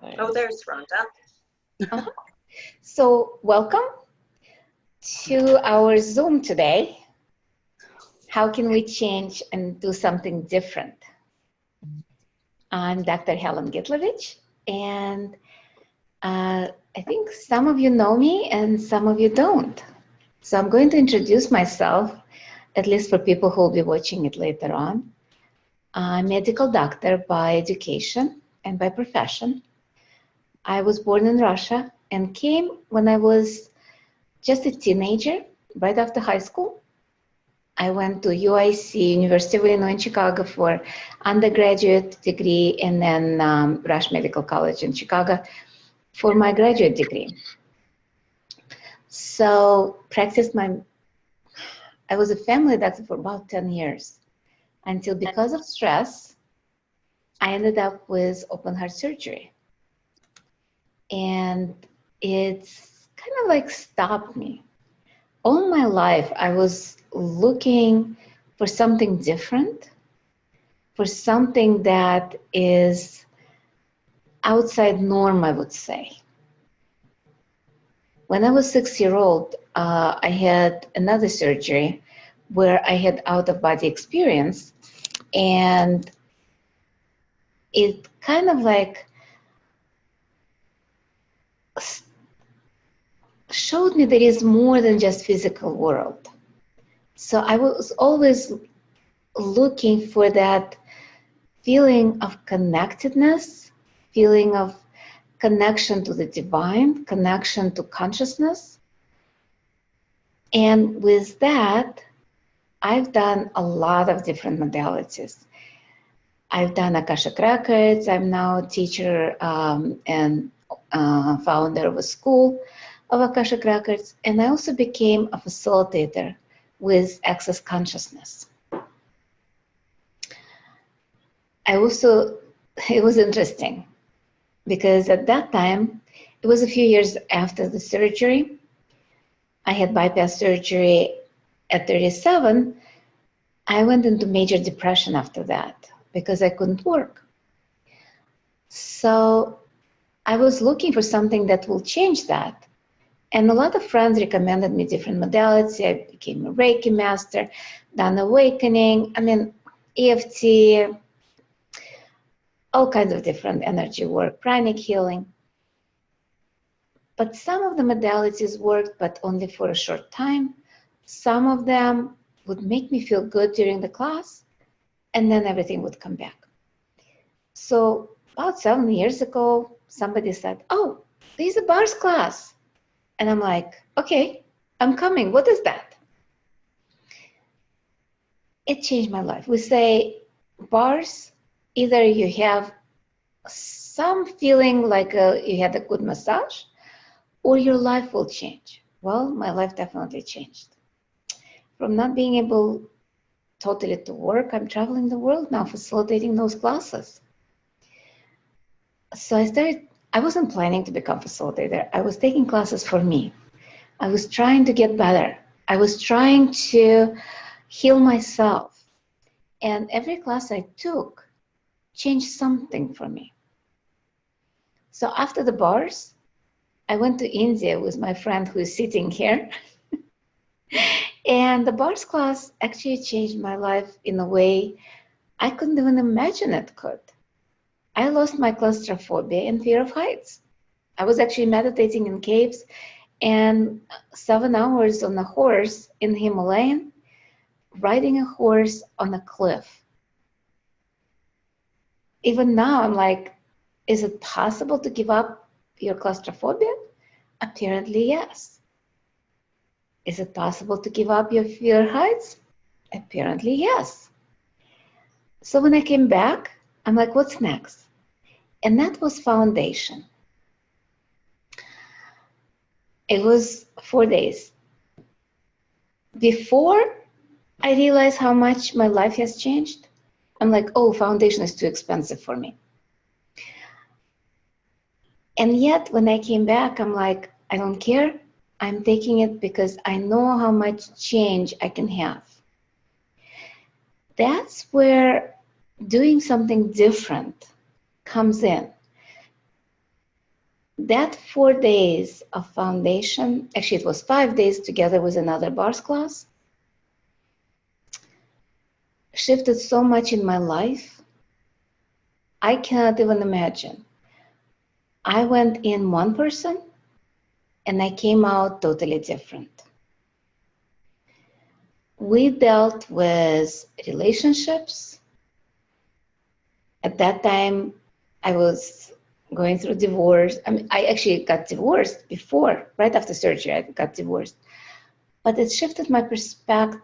Oh, there's Rhonda. Uh-huh. So welcome to our Zoom today. How can we change and do something different? I'm Dr. Helen Gitlevich, and I think some of you know me and some of you don't. So I'm going to introduce myself, at least for people who will be watching it later on. I'm a medical doctor by education and by profession. I was born in Russia and came when I was just a teenager, right after high school. I went to UIC, University of Illinois in Chicago for undergraduate degree, and then Rush Medical College in Chicago for my graduate degree. So I was a family doctor for about 10 years until because of stress, I ended up with open heart surgery. And it's kind of like stopped me. All my life, I was looking for something different, for something that is outside norm, I would say. When I was 6-year-old, I had another surgery where I had out-of-body experience, and it kind of like showed me there is more than just physical world. So I was always looking for that feeling of connectedness, feeling of connection to the divine, connection to consciousness. And with that, I've done a lot of different modalities. I've done Akashic Records. I'm now a teacher and founder of a school of Akashic Records. And I also became a facilitator with Access Consciousness. It was interesting because at that time, it was a few years after the surgery. I had bypass surgery at 37. I went into major depression after that because I couldn't work. So I was looking for something that will change that. And a lot of friends recommended me different modalities. I became a Reiki Master, done awakening, EFT, all kinds of different energy work, pranic healing. But some of the modalities worked, but only for a short time. Some of them would make me feel good during the class, and then everything would come back. So about 7 years ago, somebody said, "Oh, there's a bars class." And I'm like, "Okay, I'm coming. What is that?" It changed my life. We say bars, either you have some feeling like you had a good massage, or your life will change. Well, my life definitely changed. From not being able totally to work, I'm traveling the world now facilitating those classes. So I wasn't planning to become a facilitator. I was taking classes for me. I was trying to get better. I was trying to heal myself. And every class I took changed something for me. So after the bars, I went to India with my friend who is sitting here. And the bars class actually changed my life in a way I couldn't even imagine it could. I lost my claustrophobia and fear of heights. I was actually meditating in caves and 7 hours on a horse in the Himalayan, riding a horse on a cliff. Even now, I'm like, is it possible to give up your claustrophobia? Apparently, yes. Is it possible to give up your fear of heights? Apparently, yes. So when I came back, I'm like, what's next? And that was foundation. It was 4 days. Before I realized how much my life has changed, I'm like, oh, foundation is too expensive for me. And yet, when I came back, I'm like, I don't care. I'm taking it because I know how much change I can have. That's where doing something different comes in. That 4 days of foundation, actually it was 5 days together with another bars class, shifted so much in my life, I cannot even imagine. I went in one person and I came out totally different. We dealt with relationships. At that time, I was going through divorce. I mean, I actually got divorced before, right after surgery, I got divorced. But it shifted my perspective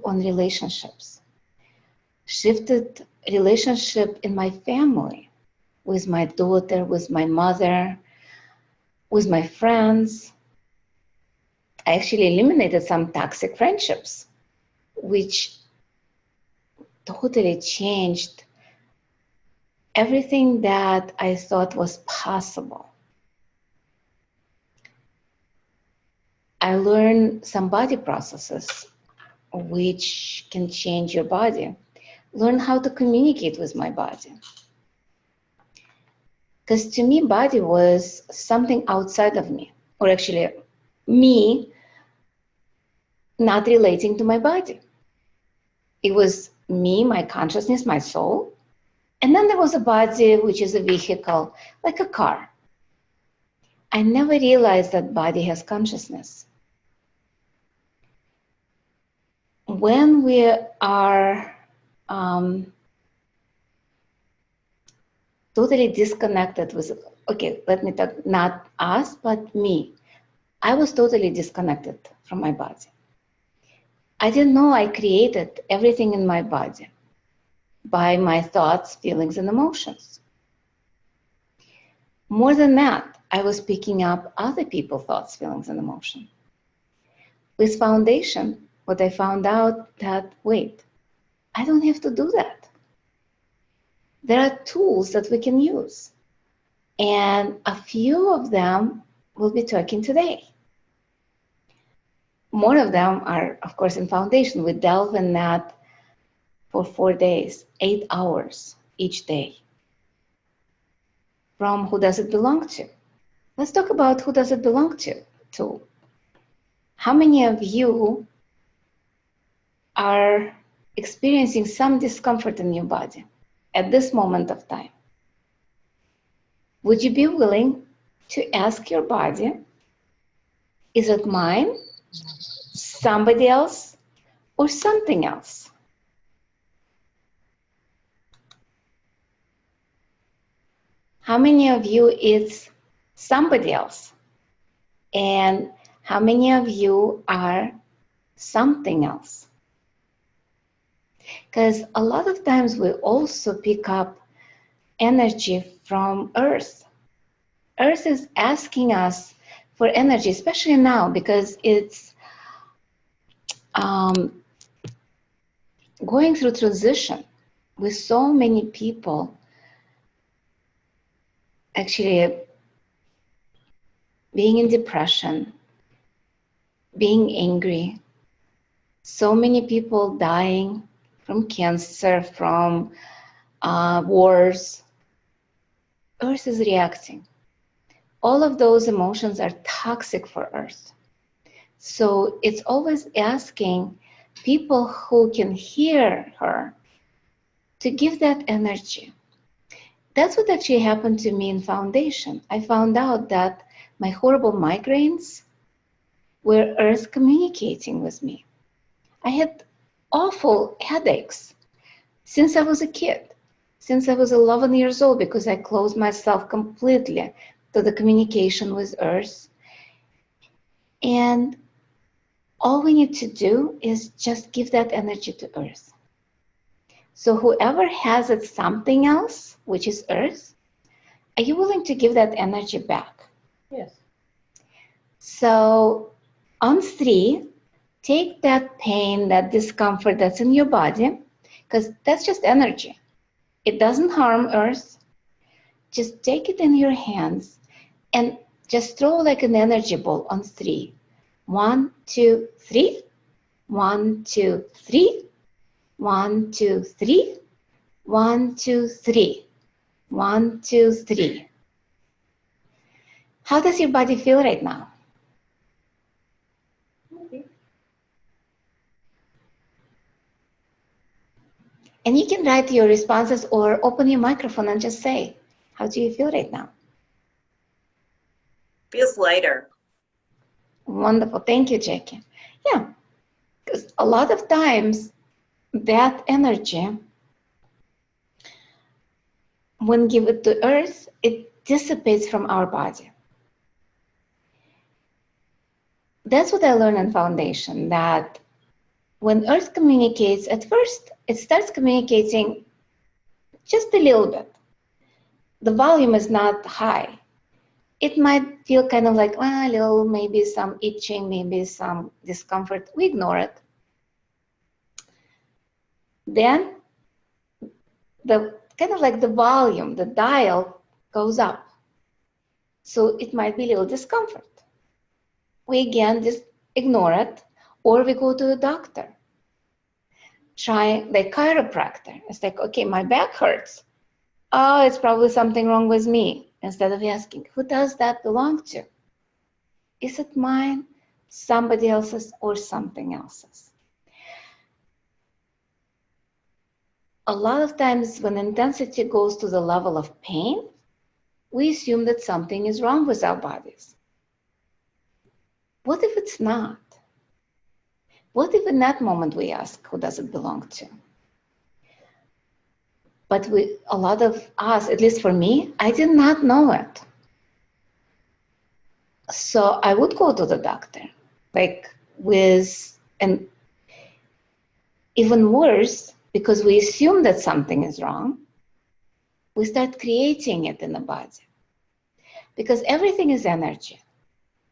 on relationships. Shifted relationship in my family, with my daughter, with my mother, with my friends. I actually eliminated some toxic friendships, which totally changed everything that I thought was possible. I learned some body processes which can change your body. Learn how to communicate with my body. Because to me, body was something outside of me, or actually me not relating to my body. It was me, my consciousness, my soul. And then there was a body, which is a vehicle, like a car. I never realized that body has consciousness. When we are totally disconnected with, okay, let me talk, not us, but me. I was totally disconnected from my body. I didn't know I created everything in my body by my thoughts, feelings, and emotions. More than that, I was picking up other people's thoughts, feelings, and emotions. With foundation, what I found out that, wait, I don't have to do that. There are tools that we can use. And a few of them we'll be talking today. More of them are, of course, in foundation. We delve in that for 4 days, 8 hours each day. From who does it belong to? Let's talk about who does it belong to. How many of you are experiencing some discomfort in your body at this moment of time? Would you be willing to ask your body, is it mine, somebody else, or something else? How many of you it's somebody else? And how many of you are something else? Because a lot of times we also pick up energy from Earth. Earth is asking us for energy, especially now because it's going through transition with so many people actually being in depression, being angry, so many people dying from cancer, from wars. Earth is reacting. All of those emotions are toxic for Earth. So it's always asking people who can hear her to give that energy. That's what actually happened to me in foundation. I found out that my horrible migraines were Earth communicating with me. I had awful headaches since I was a kid, since I was 11 years old, because I closed myself completely to the communication with Earth. And all we need to do is just give that energy to Earth. So whoever has it something else, which is Earth, are you willing to give that energy back? Yes. So on 3, take that pain, that discomfort that's in your body, because that's just energy. It doesn't harm Earth. Just take it in your hands and just throw like an energy ball on 3. 1, 2, 3. 1, 2, 3. 1, 2, 3. 1, 2, 3. 1, 2, 3. How does your body feel right now? And you can write your responses or open your microphone and just say, how do you feel right now? Feels lighter. Wonderful. Thank you, Jackie. Yeah, because a lot of times that energy, when given to earth, it dissipates from our body. That's what I learned in foundation, that when earth communicates, at first it starts communicating just a little bit. The volume is not high. It might feel kind of like, well, a little, maybe some itching, maybe some discomfort. We ignore it. Then the kind of like the volume, the dial goes up. So it might be a little discomfort. We again just ignore it, or we go to the doctor. Try like chiropractor. It's like, okay, my back hurts. Oh, it's probably something wrong with me. Instead of asking, who does that belong to? Is it mine, somebody else's, or something else's? A lot of times when intensity goes to the level of pain, we assume that something is wrong with our bodies. What if it's not? What if in that moment we ask, who does it belong to? But a lot of us, at least for me, I did not know it. So I would go to the doctor, and even worse, because we assume that something is wrong, we start creating it in the body. Because everything is energy.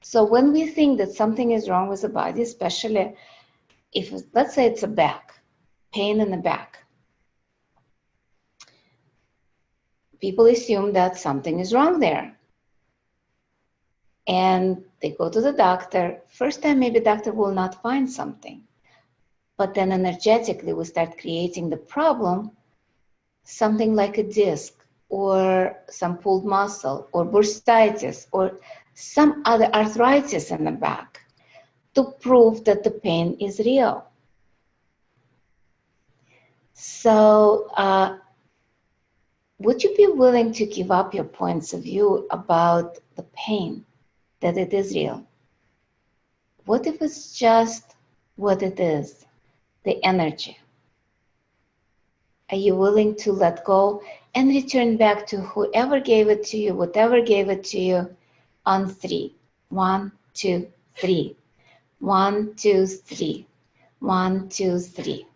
So when we think that something is wrong with the body, especially if, let's say it's a back, pain in the back, people assume that something is wrong there. And they go to the doctor. First time, maybe doctor will not find something. But then energetically, we start creating the problem, something like a disc, or some pulled muscle, or bursitis, or some other arthritis in the back, to prove that the pain is real. So would you be willing to give up your points of view about the pain, that it is real? What if it's just what it is, the energy? Are you willing to let go and return back to whoever gave it to you, whatever gave it to you, on 3? 1, 2, 3. 1, 2, 3. 1, 2, 3.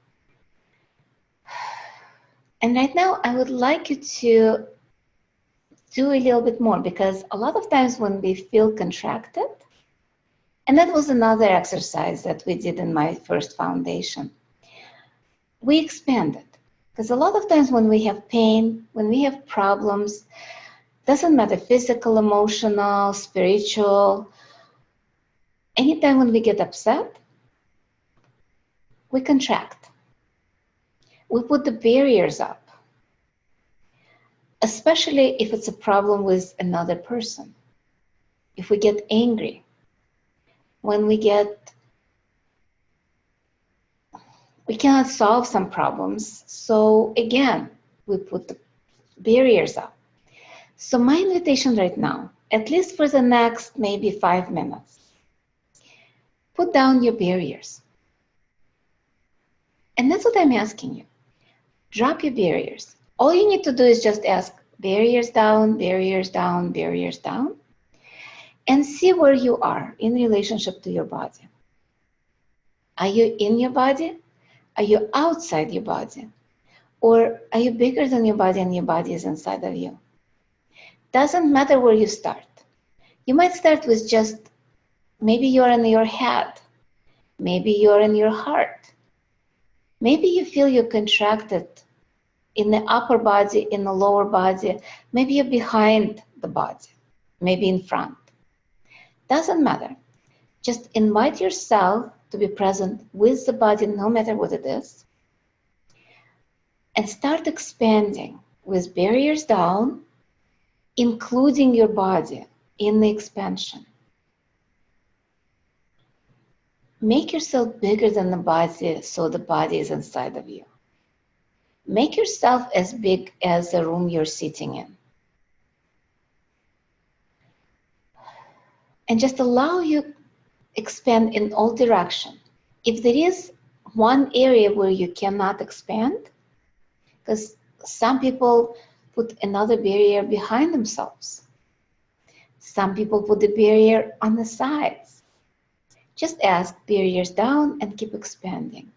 And right now, I would like you to do a little bit more, because a lot of times when we feel contracted, and that was another exercise that we did in my first foundation, we expanded. Because a lot of times when we have pain, when we have problems, doesn't matter, physical, emotional, spiritual, anytime when we get upset, we contract. We put the barriers up, especially if it's a problem with another person. If we get angry, when we cannot solve some problems, so again, we put the barriers up. So my invitation right now, at least for the next maybe 5 minutes, put down your barriers. And that's what I'm asking you. Drop your barriers. All you need to do is just ask, barriers down, barriers down, barriers down, and see where you are in relationship to your body. Are you in your body? Are you outside your body? Or are you bigger than your body and your body is inside of you? Doesn't matter where you start. You might start with just, maybe you're in your head. Maybe you're in your heart. Maybe you feel you're contracted in the upper body, in the lower body. Maybe you're behind the body, maybe in front. Doesn't matter. Just invite yourself to be present with the body, no matter what it is, and start expanding with barriers down, including your body. in the expansion. Make yourself bigger than the body so the body is inside of you. Make yourself as big as the room you're sitting in. And just allow you expand in all directions. If there is one area where you cannot expand, because some people put another barrier behind themselves. Some people put the barrier on the sides. Just ask barriers down and keep expanding.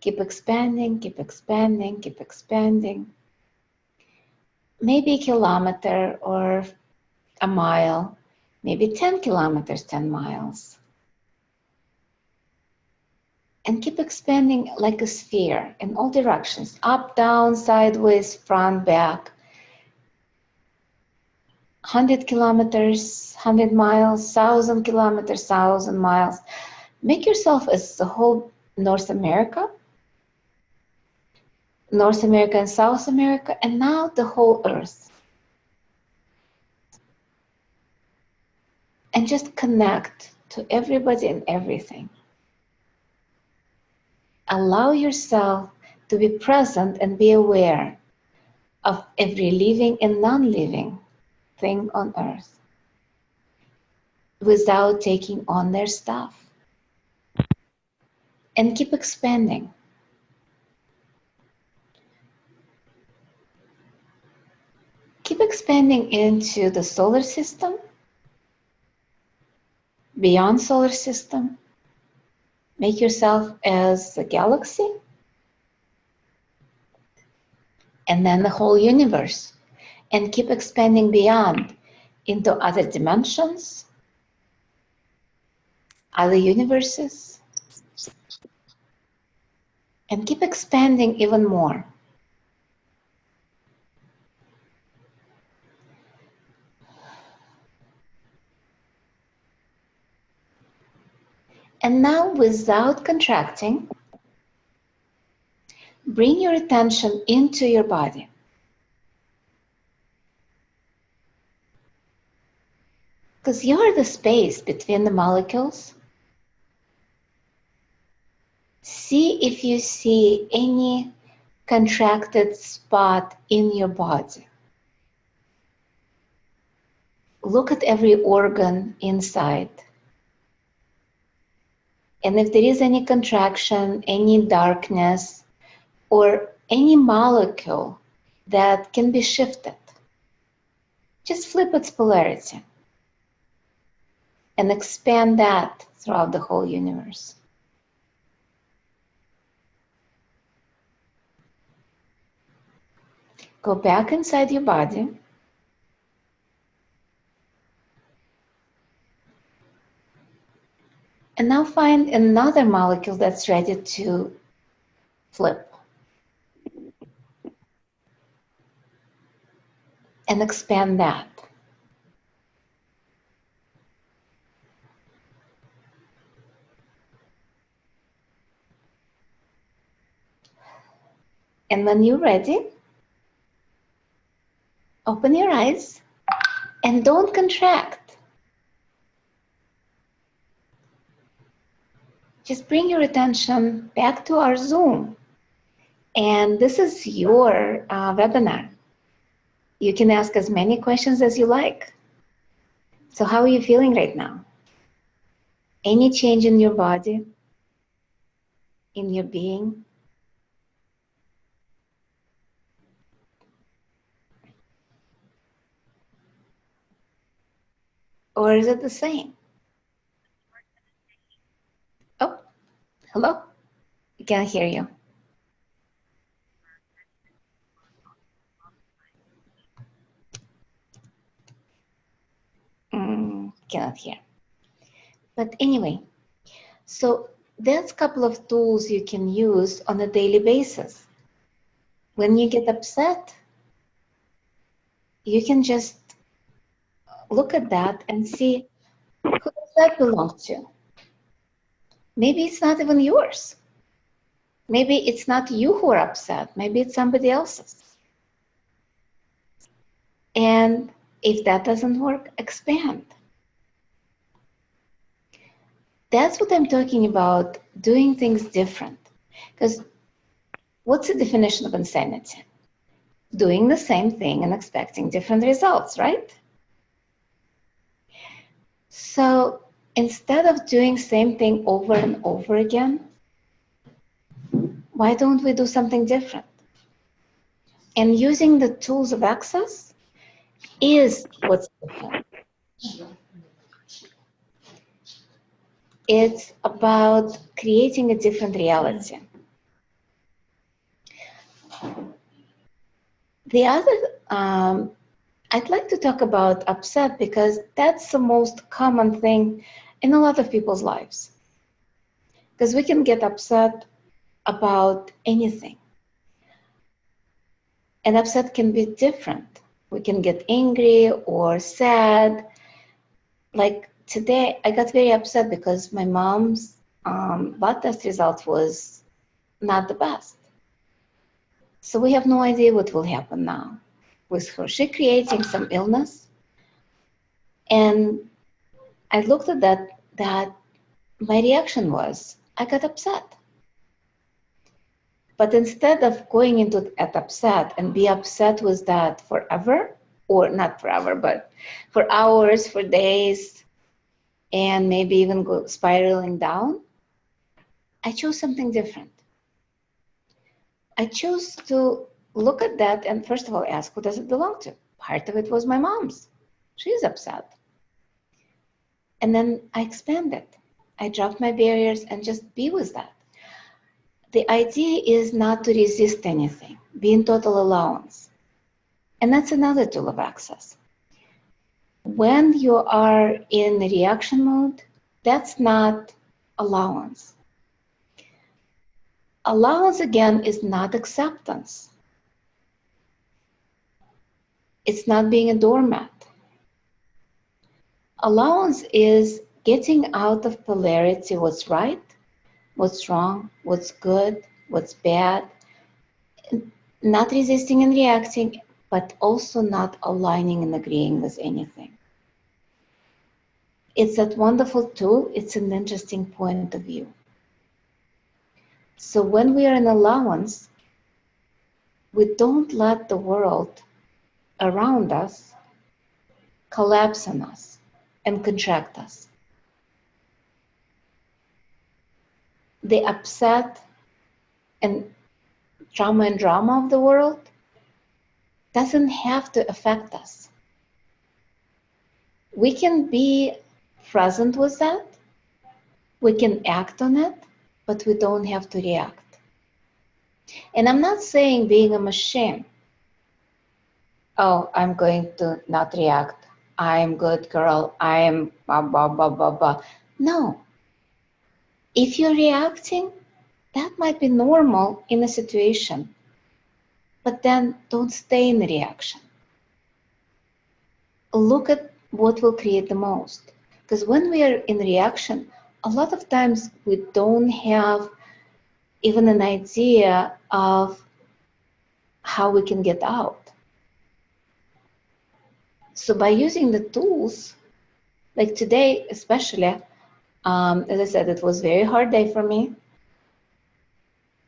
Keep expanding, keep expanding, keep expanding. Maybe a kilometer or a mile, maybe 10 kilometers, 10 miles. And keep expanding like a sphere in all directions, up, down, sideways, front, back. 100 kilometers, 100 miles, 1,000 kilometers, 1,000 miles. Make yourself as the whole North America and South America, and now the whole Earth. And just connect to everybody and everything. Allow yourself to be present and be aware of every living and non-living thing on earth without taking on their stuff. And keep expanding. Keep expanding into the solar system, beyond solar system. Make yourself as a galaxy, and then the whole universe. And keep expanding beyond into other dimensions, other universes, and keep expanding even more. And now, without contracting, bring your attention into your body. Because you are the space between the molecules. See if you see any contracted spot in your body. Look at every organ inside. And if there is any contraction, any darkness, or any molecule that can be shifted, just flip its polarity and expand that throughout the whole universe. Go back inside your body. And now find another molecule that's ready to flip. And expand that. And when you're ready, open your eyes and don't contract. Just bring your attention back to our Zoom. And this is your webinar. You can ask as many questions as you like. So how are you feeling right now? Any change in your body? In your being? Or is it the same? Oh, hello? I can't hear you. Cannot hear. But anyway, so there's a couple of tools you can use on a daily basis. When you get upset, you can just look at that and see, who does that belong to? Maybe it's not even yours. Maybe it's not you who are upset. Maybe it's somebody else's. And If that doesn't work, expand. That's what I'm talking about, doing things different. Because what's the definition of insanity? Doing the same thing and expecting different results, right? So instead of doing same thing over and over again, why don't we do something different? And using the tools of access is what's different. It's about creating a different reality. The other, I'd like to talk about upset because that's the most common thing in a lot of people's lives. Because we can get upset about anything. And upset can be different. We can get angry or sad. Like today, I got very upset because my mom's blood test result was not the best. So we have no idea what will happen now with her. She creating some illness. And I looked at that my reaction was, I got upset. But instead of going into that upset and be upset with that forever, or not forever, but for hours, for days, and maybe even go spiraling down, I chose something different. I chose to look at that and first of all ask, who does it belong to? Part of it was my mom's. She's upset. And then I expanded. I dropped my barriers and just be with that. The idea is not to resist anything, be in total allowance. And that's another tool of access. When you are in reaction mode, that's not allowance. Allowance, again, is not acceptance. It's not being a doormat. Allowance is getting out of polarity, what's right, what's wrong, what's good, what's bad, not resisting and reacting, but also not aligning and agreeing with anything. It's that wonderful tool. It's an interesting point of view. So when we are in allowance, we don't let the world around us collapse on us and contract us. The upset and trauma and drama of the world doesn't have to affect us. We can be present with that, we can act on it, but we don't have to react. And I'm not saying being a machine, oh, I'm going to not react, I'm good girl, I'm blah, blah, blah, blah, blah. No. If you're reacting, that might be normal in a situation, but then don't stay in the reaction. Look at what will create the most. Because when we are in reaction, a lot of times we don't have even an idea of how we can get out. So by using the tools, like today especially, as I said, it was a very hard day for me.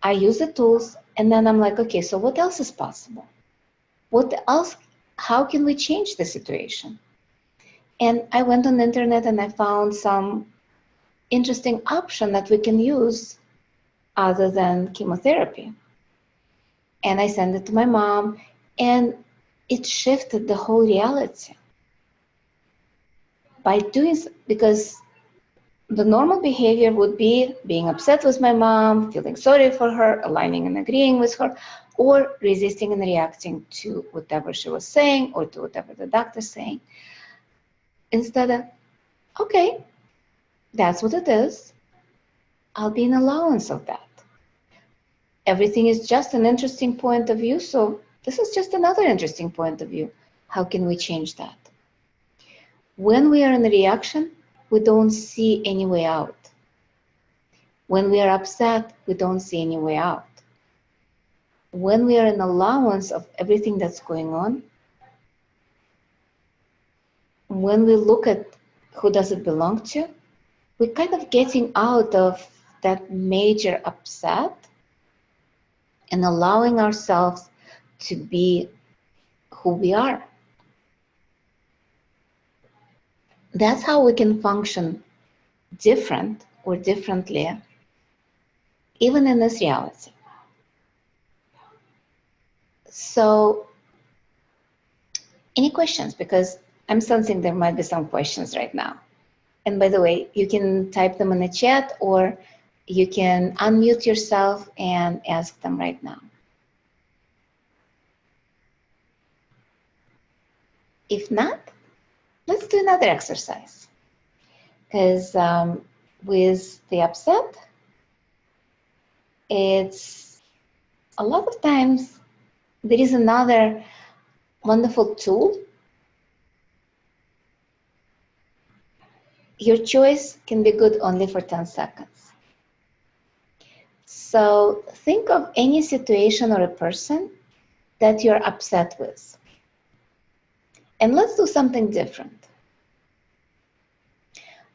I use the tools and then I'm like, okay, so what else is possible? What else, how can we change the situation? And I went on the internet and I found some interesting option that we can use other than chemotherapy. And I sent it to my mom and it shifted the whole reality. By doing, because the normal behavior would be being upset with my mom, feeling sorry for her, aligning and agreeing with her, or resisting and reacting to whatever she was saying or to whatever the doctor's saying. Instead of, okay, that's what it is. I'll be in allowance of that. Everything is just an interesting point of view, so this is just another interesting point of view. How can we change that? When we are in reaction, we don't see any way out. When we are upset, we don't see any way out. When we are in allowance of everything that's going on, when we look at who does it belong to, we're kind of getting out of that major upset and allowing ourselves to be who we are. That's how we can function different or differently, even in this reality. So, any questions? Because I'm sensing there might be some questions right now. And by the way, you can type them in the chat or you can unmute yourself and ask them right now. If not, let's do another exercise. Because with the upset, it's a lot of times there is another wonderful tool. Your choice can be good only for 10 seconds. So think of any situation or a person that you're upset with. And let's do something different.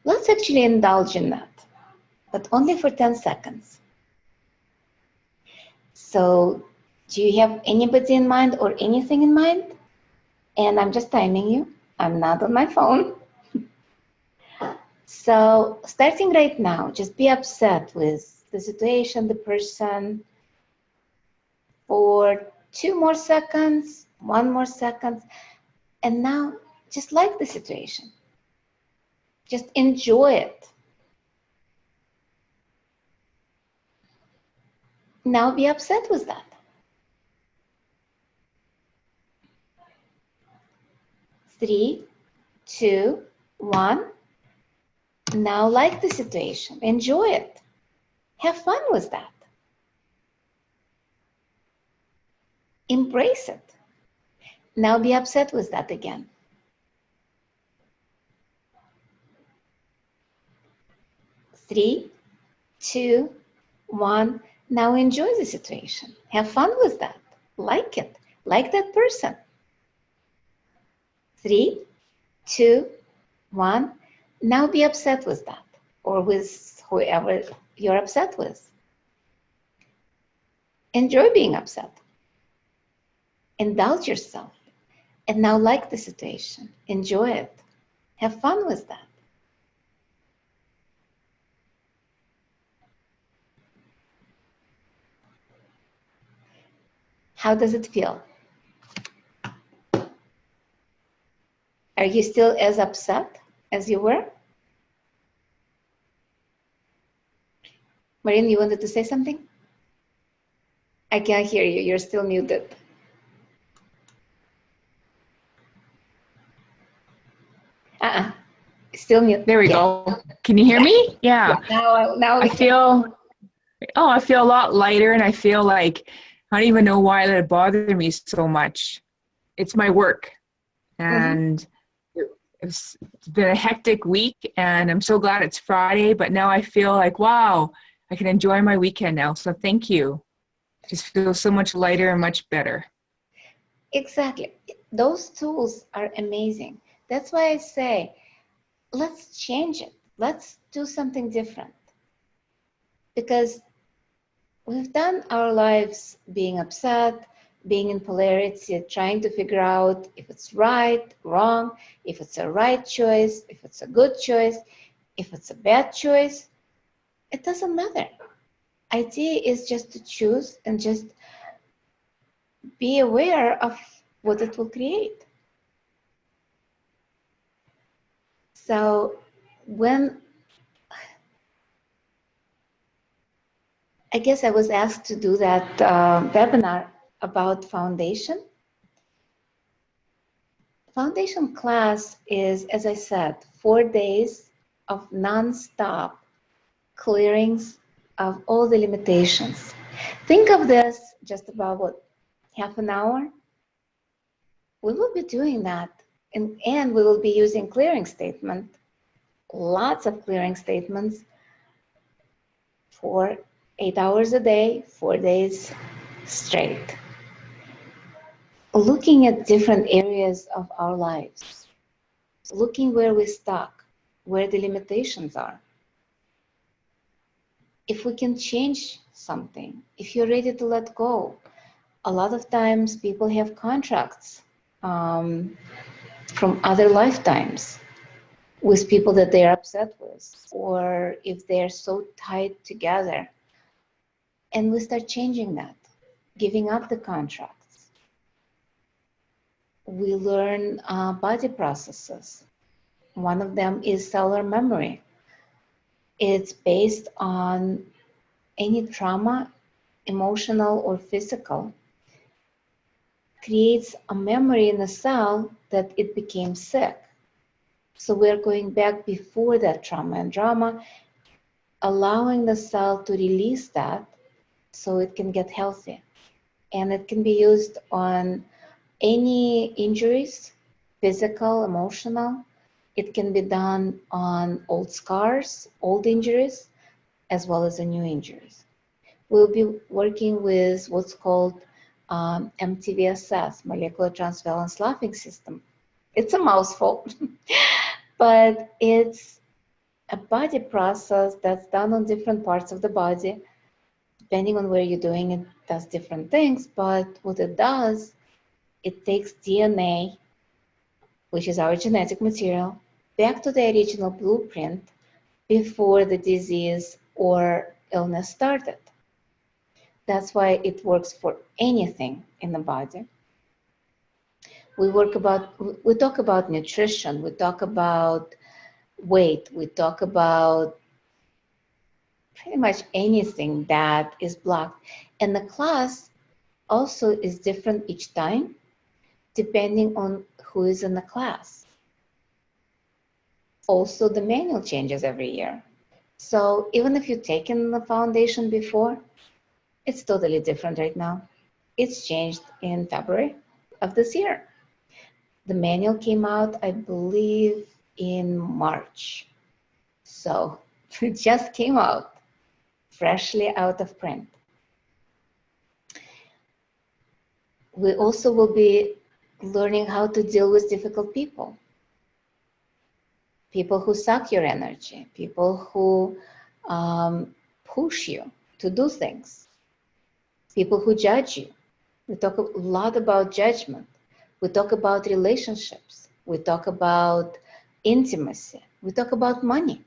Let's actually indulge in that, but only for 10 seconds. So do you have anybody in mind or anything in mind? And I'm just timing you. I'm not on my phone. So starting right now, just be upset with the situation, the person, for 2 more seconds, 1 more second, and now just like the situation. Just enjoy it. Now be upset with that. 3, 2, 1. Now like the situation. Enjoy it. Have fun with that. Embrace it. Now be upset with that again. 3, 2, 1. Now enjoy the situation. Have fun with that. Like it. Like that person. 3, 2, 1. Now be upset with that or with whoever you're upset with. Enjoy being upset. Indulge yourself. And now like the situation. Enjoy it. Have fun with that. How does it feel? Are you still as upset as you were? Maureen, you wanted to say something? I can't hear you. You're still muted. Still mute. There we go. Can you hear me? Yeah. Now I feel a lot lighter, and I feel like I don't even know why that bothered me so much. It's my work, and it's been a hectic week, and I'm so glad it's Friday, but now I feel like, wow, I can enjoy my weekend now. So thank you. Just feel so much lighter and much better. Exactly. Those tools are amazing. That's why I say, let's change it. Let's do something different. Because we've done our lives being upset, being in polarity, trying to figure out if it's right, wrong, if it's a right choice, if it's a good choice, if it's a bad choice. It doesn't matter. Idea is just to choose and just be aware of what it will create. So when I guess I was asked to do that webinar about foundation. Foundation class is, as I said, 4 days of non-stop clearings of all the limitations. Think of this just about what, half an hour? We will be doing that, and we will be using clearing statement, lots of clearing statements for 8 hours a day, 4 days straight. Looking at different areas of our lives. looking where we're stuck, where the limitations are. If we can change something, if you're ready to let go, a lot of times people have contracts from other lifetimes with people that they're upset with, or if they're so tied together. And we start changing that, giving up the contracts. We learn body processes. One of them is cellular memory. It's based on any trauma, emotional or physical, creates a memory in the cell that it became sick. So we're going back before that trauma and drama, allowing the cell to release that so it can get healthy. And it can be used on any injuries, physical, emotional. It can be done on old scars, old injuries, as well as the new injuries. We'll be working with what's called MTVSS, Molecular Transvalence Laughing System. It's a mouthful, but it's a body process that's done on different parts of the body. Depending on where you're doing it, does different things, but what it does, it takes DNA, which is our genetic material, back to the original blueprint before the disease or illness started. That's why it works for anything in the body. We talk about nutrition, we talk about weight, we talk about pretty much anything that is blocked. And the class also is different each time, depending on who is in the class. Also, the manual changes every year. So even if you've taken the foundation before, it's totally different right now. It's changed in February of this year. The manual came out, I believe, in March. So it just came out, freshly out of print. We also will be learning how to deal with difficult people. People who suck your energy, people who push you to do things, people who judge you. We talk a lot about judgment. We talk about relationships. We talk about intimacy. We talk about money.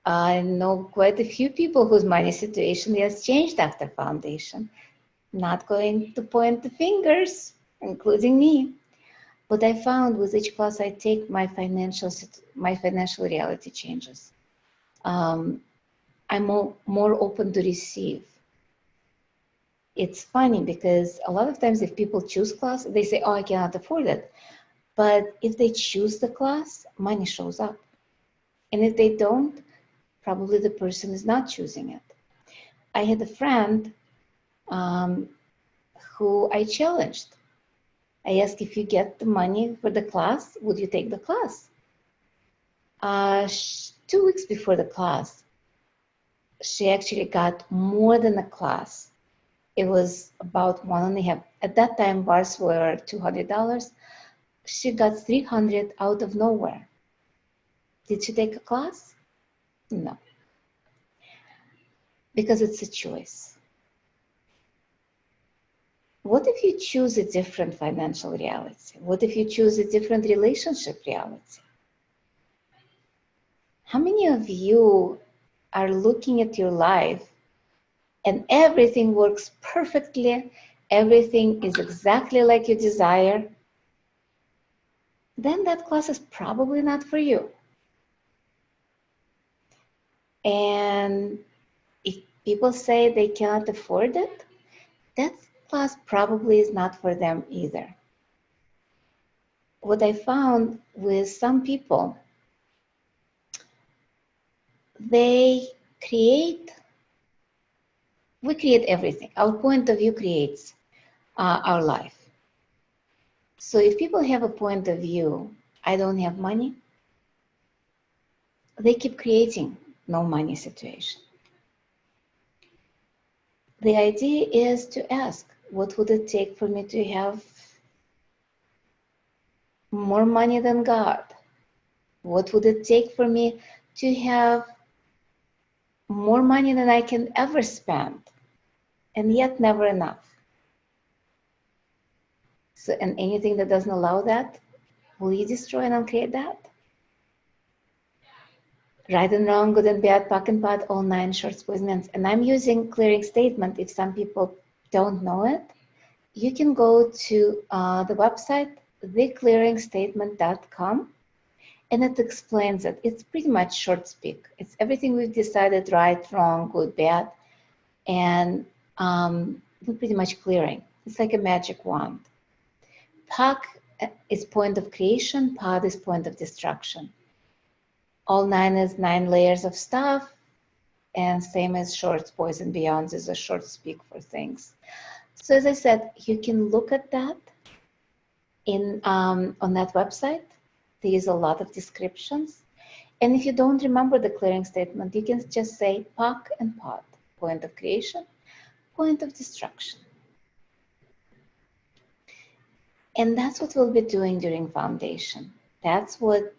I know quite a few people whose money situation has changed after foundation. Not going to point the fingers, including me. What I found with each class I take, my financial reality changes. I'm more open to receive. It's funny because a lot of times if people choose class, they say, oh, I cannot afford it. But if they choose the class, money shows up. And if they don't, probably the person is not choosing it. I had a friend who I challenged. I asked, if you get the money for the class, would you take the class? 2 weeks before the class, she actually got more than a class. It was about 1.5. At that time, bars were $200. She got 300 out of nowhere. Did she take a class? No. Because it's a choice. What if you choose a different financial reality? What if you choose a different relationship reality? How many of you are looking at your life and everything works perfectly, everything is exactly like you desire? Then that class is probably not for you. And if people say they cannot afford it, that class probably is not for them either. What I found with some people, we create everything. Our point of view creates our life. So if people have a point of view, I don't have money, they keep creating no money situation. The idea is to ask, what would it take for me to have more money than God? What would it take for me to have more money than I can ever spend, and yet never enough? So, and anything that doesn't allow that, will you destroy and uncreate that? Right and wrong, good and bad, PAC and POD, all 9 shorts, poison ends. And I'm using clearing statement. If some people don't know it, you can go to the website, theclearingstatement.com, and it explains it. It's pretty much short speak. It's everything we've decided, right, wrong, good, bad, and we're pretty much clearing. It's like a magic wand. PAC is point of creation, POD is point of destruction. All 9 is 9 layers of stuff, and same as shorts, poison, beyonds is a short speak for things. So as I said, you can look at that in on that website. There's a lot of descriptions. And if you don't remember the clearing statement, you can just say PAC and POD, point of creation, point of destruction. And that's what we'll be doing during foundation. That's what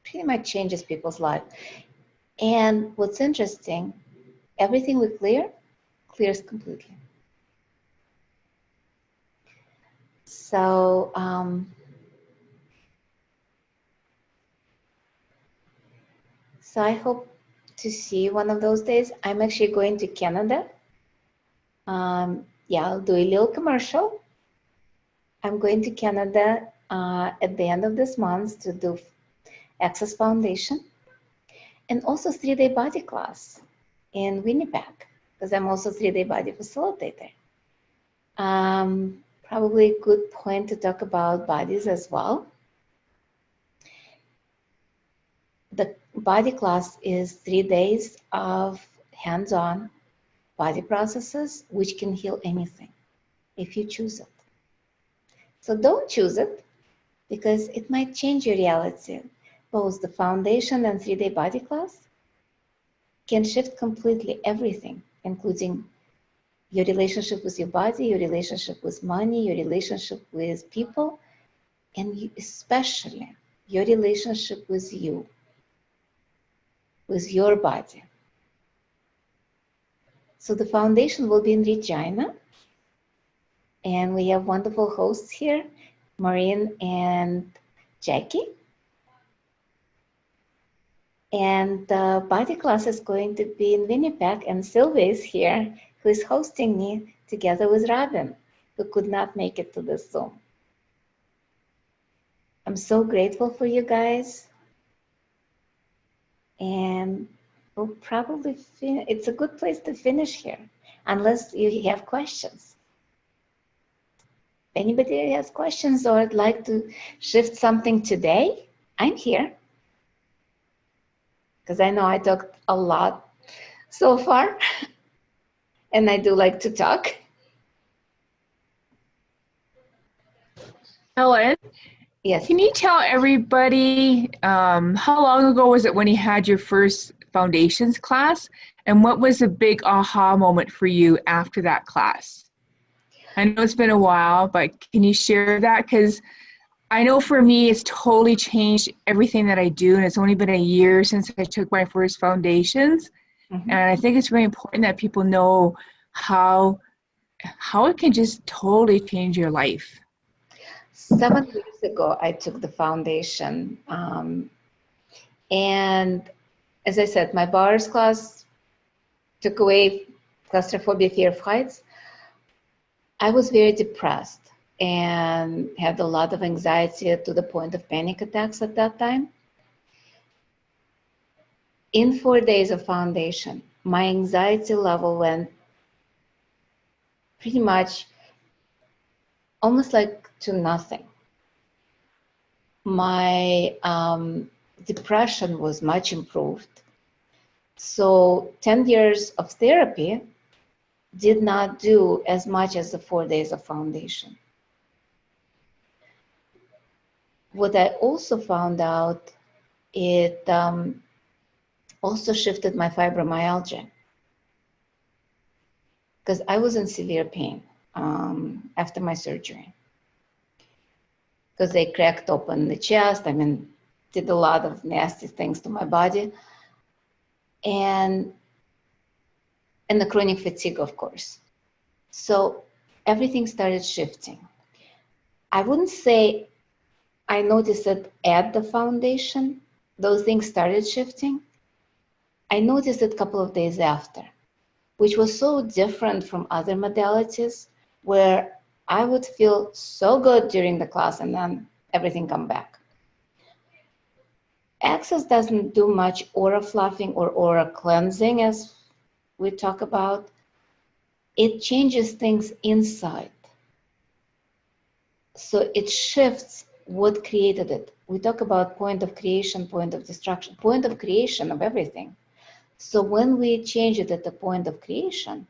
pretty much changes people's life. And what's interesting, everything we clears completely. So so I hope to see you one of those days. I'm actually going to Canada. Yeah, I'll do a little commercial. I'm going to Canada at the end of this month to do Access Foundation, and also 3-day body class in Winnipeg, because I'm also 3-day body facilitator. Probably a good point to talk about bodies as well. The body class is 3 days of hands-on body processes, which can heal anything if you choose it. So don't choose it, because it might change your reality. Both the foundation and 3-day body class can shift completely everything, including your relationship with your body, your relationship with money, your relationship with people, and especially your relationship with you, with your body. So the foundation will be in Regina, and we have wonderful hosts here, Maureen and Jackie. And the body class is going to be in Winnipeg, and Sylvia is here, who is hosting me together with Robin, who could not make it to this Zoom. I'm so grateful for you guys. And we'll probably it's a good place to finish here, unless you have questions. If anybody has questions or would like to shift something today, I'm here. Because I know I talked a lot so far, and I do like to talk. Helen, Yes. can you tell everybody how long ago was it when you had your first foundations class, and what was the big aha moment for you after that class? I know it's been a while, but can you share that? Because I know for me, it's totally changed everything that I do, and it's only been a year since I took my first foundations. Mm-hmm. And I think it's very important that people know how it can just totally change your life. 7 years ago, I took the foundation. And as I said, my bars class took away claustrophobia, fear of heights. I was very depressed and had a lot of anxiety to the point of panic attacks at that time. In 4 days of foundation, my anxiety level went pretty much almost like to nothing. My depression was much improved. So 10 years of therapy did not do as much as the 4 days of foundation. What I also found out, it also shifted my fibromyalgia, because I was in severe pain after my surgery. because they cracked open the chest. I mean, did a lot of nasty things to my body. And the chronic fatigue, of course. So everything started shifting. I wouldn't say I noticed it at the foundation. Those things started shifting. I noticed it a couple of days after, which was so different from other modalities where I would feel so good during the class and then everything come back. Access doesn't do much aura fluffing or aura cleansing as we talk about. It changes things inside. So it shifts what created it. We talk about point of creation, point of destruction, point of creation of everything. So when we change it at the point of creation,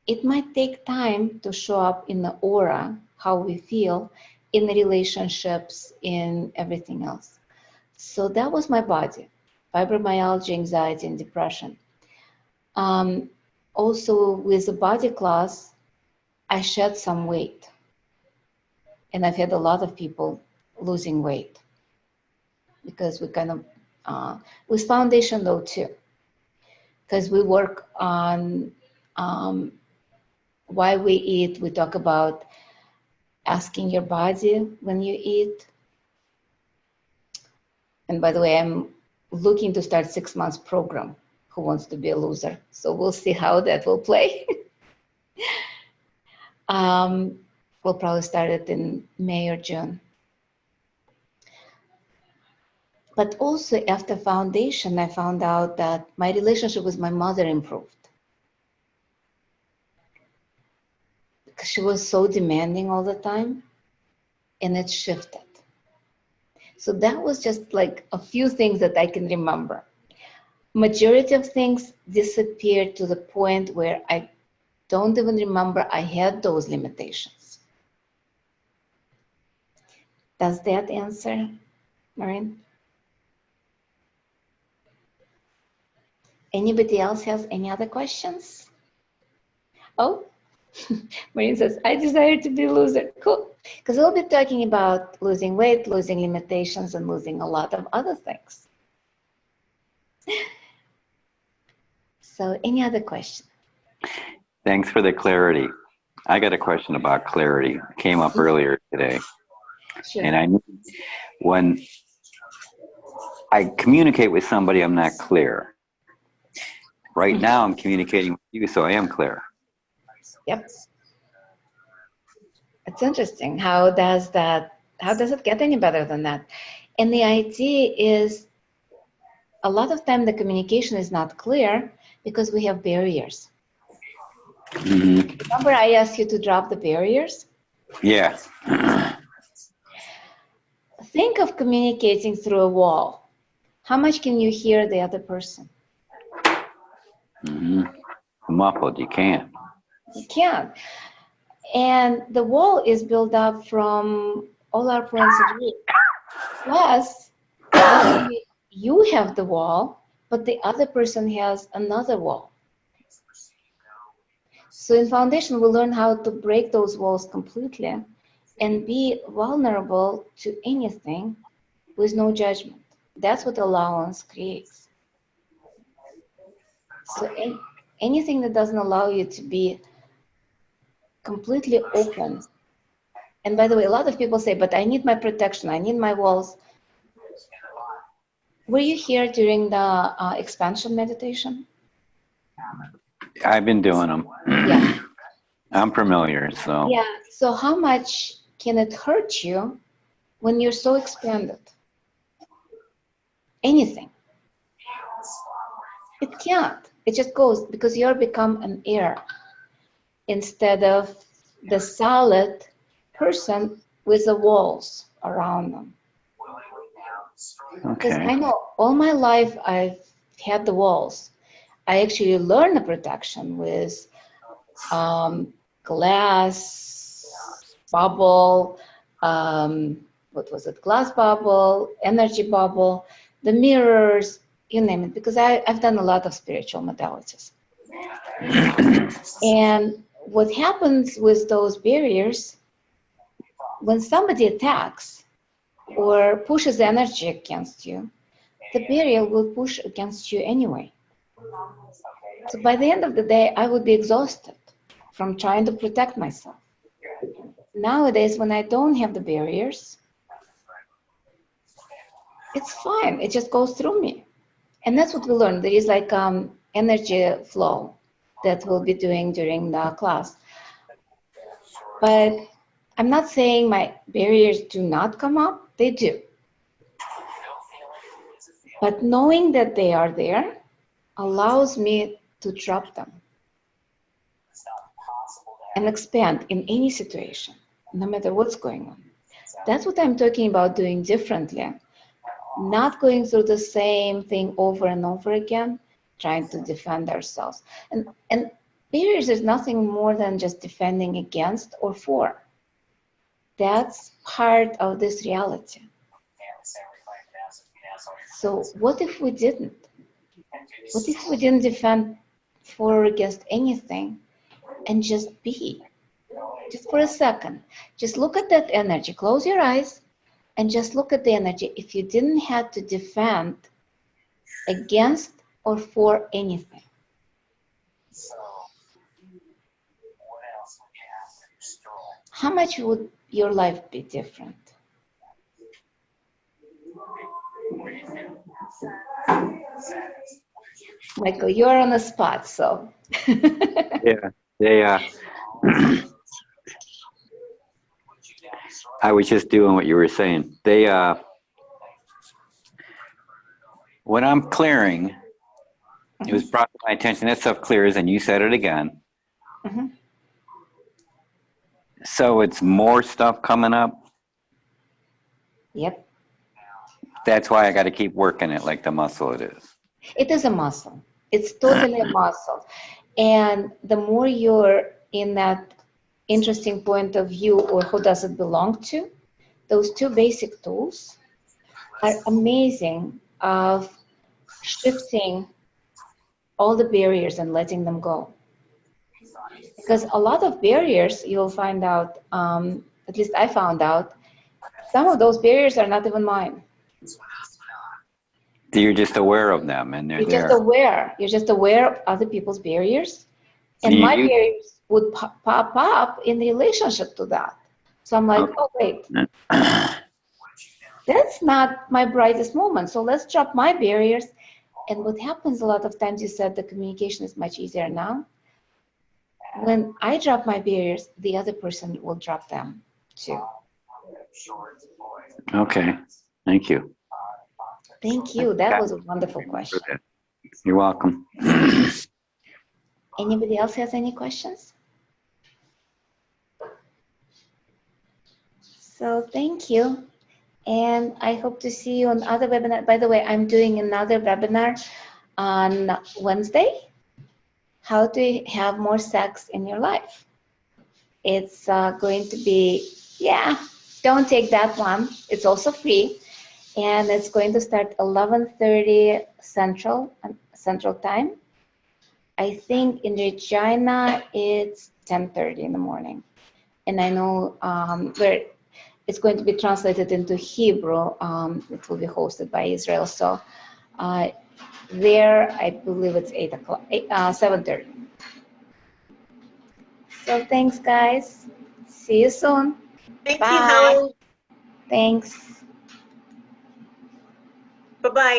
it might take time to show up in the aura, how we feel, in the relationships, in everything else. So that was my body, fibromyalgia, anxiety, and depression. Also with the body class, I shed some weight. And I've had a lot of people losing weight because we kind of, with foundation though too, because we work on why we eat. We talk about asking your body when you eat. And by the way, I'm looking to start 6 months program, Who Wants to Be a Loser? So we'll see how that will play. We'll probably start it in May or June. But also after foundation, I found out that my relationship with my mother improved. Because she was so demanding all the time, and it shifted. So that was just like a few things that I can remember. Majority of things disappeared to the point where I don't even remember I had those limitations. Does that answer, Maureen? Anybody else has any other questions? Oh, Maureen says, I desire to be a loser. Cool. Because we'll be talking about losing weight, losing limitations, and losing a lot of other things. So any other question? Thanks for the clarity. I got a question about clarity. It came up earlier today. Sure. And I knew when I communicate with somebody, I'm not clear. Right now, I'm communicating with you, so I am clear. Yep. It's interesting. How does it get any better than that? And the idea is a lot of time the communication is not clear because we have barriers. Mm-hmm. Remember I asked you to drop the barriers? Yeah. Think of communicating through a wall. How much can you hear the other person? Mm-hmm. Muffled, you can't. You can't. And the wall is built up from all our points of view. Plus, you have the wall, but the other person has another wall. So in foundation, we learn how to break those walls completely and be vulnerable to anything with no judgment. That's what allowance creates. So anything that doesn't allow you to be completely open. And by the way, a lot of people say, but I need my protection, I need my walls. Were you here during the expansion meditation? I've been doing them. Yeah. I'm familiar, so. Yeah, so how much can it hurt you when you're so expanded? Anything. It can't. It just goes because you're become an air instead of the solid person with the walls around them. Because Okay. I know all my life I've had the walls. I actually learned the protection with glass bubble, what was it? Glass bubble, energy bubble, the mirrors, you name it, because I've done a lot of spiritual modalities. And what happens with those barriers, when somebody attacks or pushes energy against you, the barrier will push against you anyway. So by the end of the day, I would be exhausted from trying to protect myself. Nowadays, when I don't have the barriers, it's fine. It just goes through me. And that's what we learned. There is like energy flow that we'll be doing during the class. But I'm not saying my barriers do not come up. They do. But knowing that they are there allows me to drop them and expand in any situation, no matter what's going on. That's what I'm talking about doing differently. Not going through the same thing over and over again, trying to defend ourselves. And barriers is nothing more than just defending against or for. That's part of this reality. So what if we didn't? What if we didn't defend for or against anything and just be? Just for a second. Just look at that energy. Close your eyes and just look at the energy. If you didn't have to defend against or for anything. How much would your life be different? Michael, you're on the spot, so. Yeah. I was just doing what you were saying. When I'm clearing, it was brought to my attention that stuff clears, and you said it again. Mm-hmm. So it's more stuff coming up. Yep. That's why I got to keep working it like the muscle it is. It is a muscle. It's totally a muscle. And the more you're in that interesting point of view, or who does it belong to, those two basic tools are amazing of shifting all the barriers and letting them go. Because a lot of barriers, you'll find out, at least I found out, some of those barriers are not even mine. You're just aware of them, and they're there. You're just aware of other people's barriers. And my barriers would pop up in relationship to that. So I'm like, oh, wait. That's not my brightest moment. So let's drop my barriers. And what happens a lot of times, you said the communication is much easier now. When I drop my barriers, the other person will drop them too. Okay. Thank you. Thank you. That was a wonderful question. You're welcome. Anybody else has any questions? So thank you. And I hope to see you on other webinar. By the way, I'm doing another webinar on Wednesday. How to have more sex in your life. It's going to be, don't take that one. It's also free. And it's going to start 11:30 Central Time. I think in Regina, it's 10:30 in the morning. And I know where it's going to be translated into Hebrew. It will be hosted by Israel. So there, I believe it's 7:30. So thanks, guys. See you soon. Thank Bye. you, Helen. Thanks. Bye-bye.